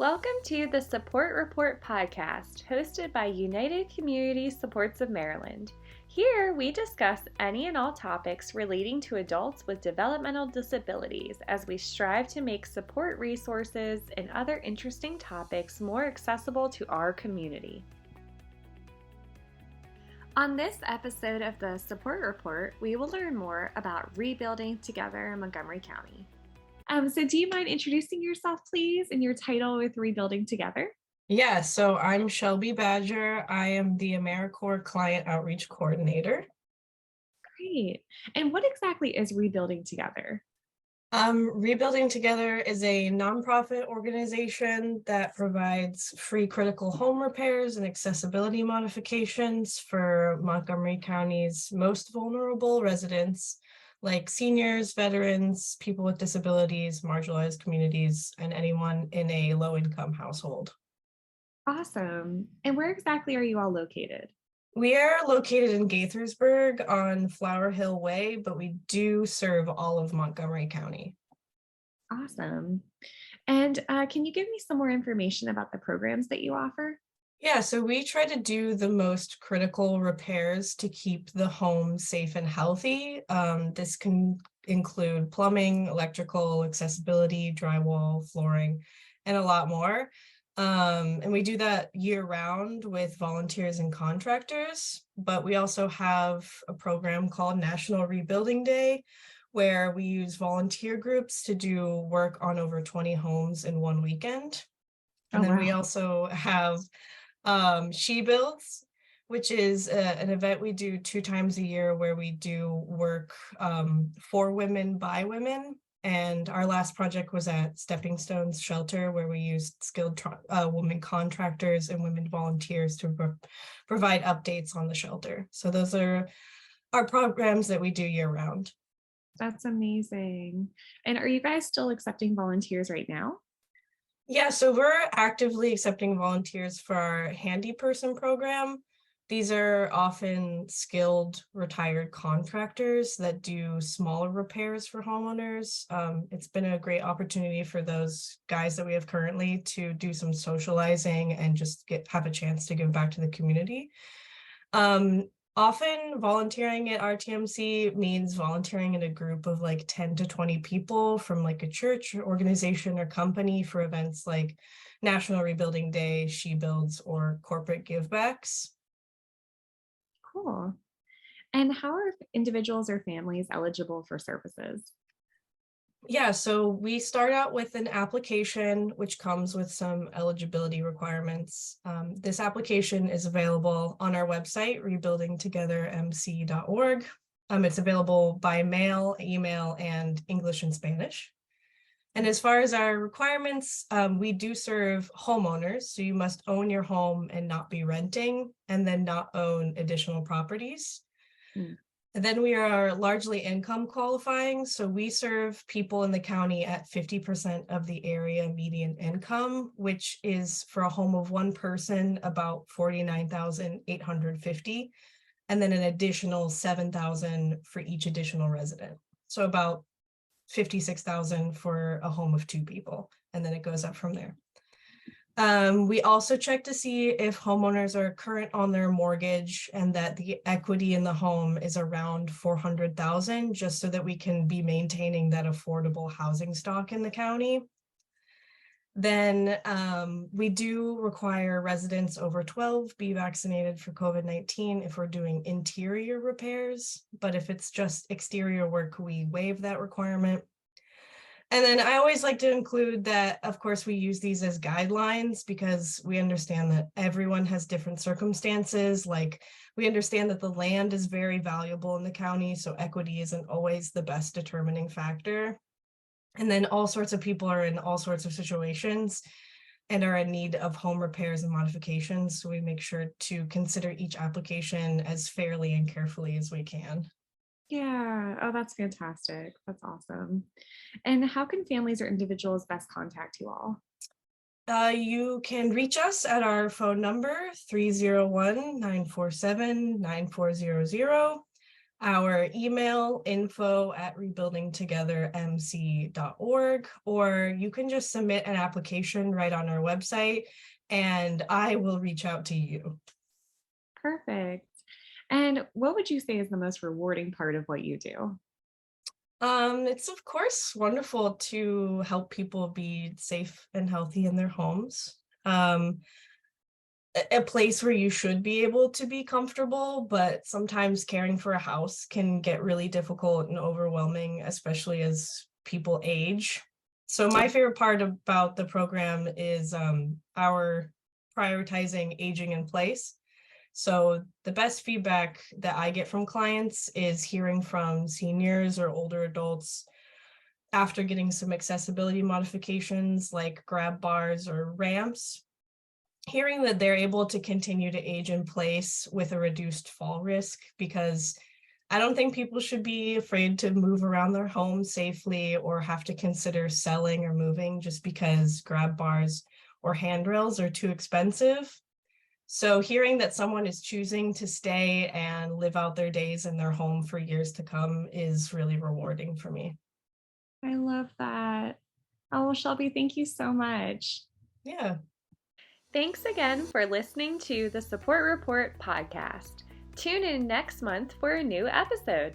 Welcome to the Support Report podcast, hosted by United Community Supports of Maryland. Here, we discuss any and all topics relating to adults with developmental disabilities as we strive to make support resources and other interesting topics more accessible to our community. On this episode of the Support Report, we will learn more about rebuilding together in Montgomery County. So do you mind introducing yourself, please, and your title with Rebuilding Together? Yeah, so I'm Shelby Badger. I am the AmeriCorps Client Outreach Coordinator. Great. And what exactly is Rebuilding Together? Rebuilding Together is a nonprofit organization that provides free critical home repairs and accessibility modifications for Montgomery County's most vulnerable residents, like seniors, veterans, people with disabilities, marginalized communities, and anyone in a low-income household. Awesome. And where exactly are you all located? We are located in Gaithersburg on Flower Hill Way, but we do serve all of Montgomery County. Awesome. And can you give me some more information about the programs that you offer? Yeah, so we try to do the most critical repairs to keep the home safe and healthy. This can include plumbing, electrical, accessibility, drywall, flooring, and a lot more. And we do that year round with volunteers and contractors, but we also have a program called National Rebuilding Day, where we use volunteer groups to do work on over 20 homes in one weekend. And then we also have She Builds, which is an event we do 2 times a year where we do work for women by women. And our last project was at Stepping Stones Shelter, where we used skilled women contractors and women volunteers to provide updates on the shelter. So those are our programs that we do year round. That's amazing. And are you guys still accepting volunteers right now? Yeah, so we're actively accepting volunteers for our handy person program. These are often skilled retired contractors that do smaller repairs for homeowners. It's been a great opportunity for those guys that we have currently to do some socializing and just have a chance to give back to the community. Often volunteering at RTMC means volunteering in a group of like 10 to 20 people from like a church or organization or company for events like National Rebuilding Day, She Builds, or corporate givebacks. Cool. And how are individuals or families eligible for services? Yeah, so we start out with an application which comes with some eligibility requirements. This application is available on our website, rebuildingtogethermc.org. It's available by mail, email, and English and Spanish. And as far as our requirements, we do serve homeowners, so you must own your home and not be renting, and then not own additional properties. And then we are largely income qualifying. So we serve people in the county at 50% of the area median income, which is for a home of one person, about $49,850, and then an additional $7,000 for each additional resident. So about $56,000 for a home of 2 people, and then it goes up from there. We also check to see if homeowners are current on their mortgage and that the equity in the home is around $400,000, just so that we can be maintaining that affordable housing stock in the county. Then we do require residents over 12 be vaccinated for COVID-19 if we're doing interior repairs, but if it's just exterior work, we waive that requirement. And then I always like to include that, of course, we use these as guidelines because we understand that everyone has different circumstances. Like, we understand that the land is very valuable in the county, so equity isn't always the best determining factor. And then all sorts of people are in all sorts of situations and are in need of home repairs and modifications. So we make sure to consider each application as fairly and carefully as we can. Yeah. Oh, that's fantastic. That's awesome. And how can families or individuals best contact you all? You can reach us at our phone number, 301-947-9400. our email info@rebuildingtogethermc.org, or you can just submit an application right on our website and I will reach out to you. Perfect. And what would you say is the most rewarding part of what you do? It's of course wonderful to help people be safe and healthy in their homes. A place where you should be able to be comfortable, but sometimes caring for a house can get really difficult and overwhelming, especially as people age. So my favorite part about the program is our prioritizing aging in place. So the best feedback that I get from clients is hearing from seniors or older adults after getting some accessibility modifications like grab bars or ramps, hearing that they're able to continue to age in place with a reduced fall risk, because I don't think people should be afraid to move around their home safely or have to consider selling or moving just because grab bars or handrails are too expensive. So hearing that someone is choosing to stay and live out their days in their home for years to come is really rewarding for me. I love that. Oh, well, Shelby, thank you so much. Yeah. Thanks again for listening to the Support Report podcast. Tune in next month for a new episode.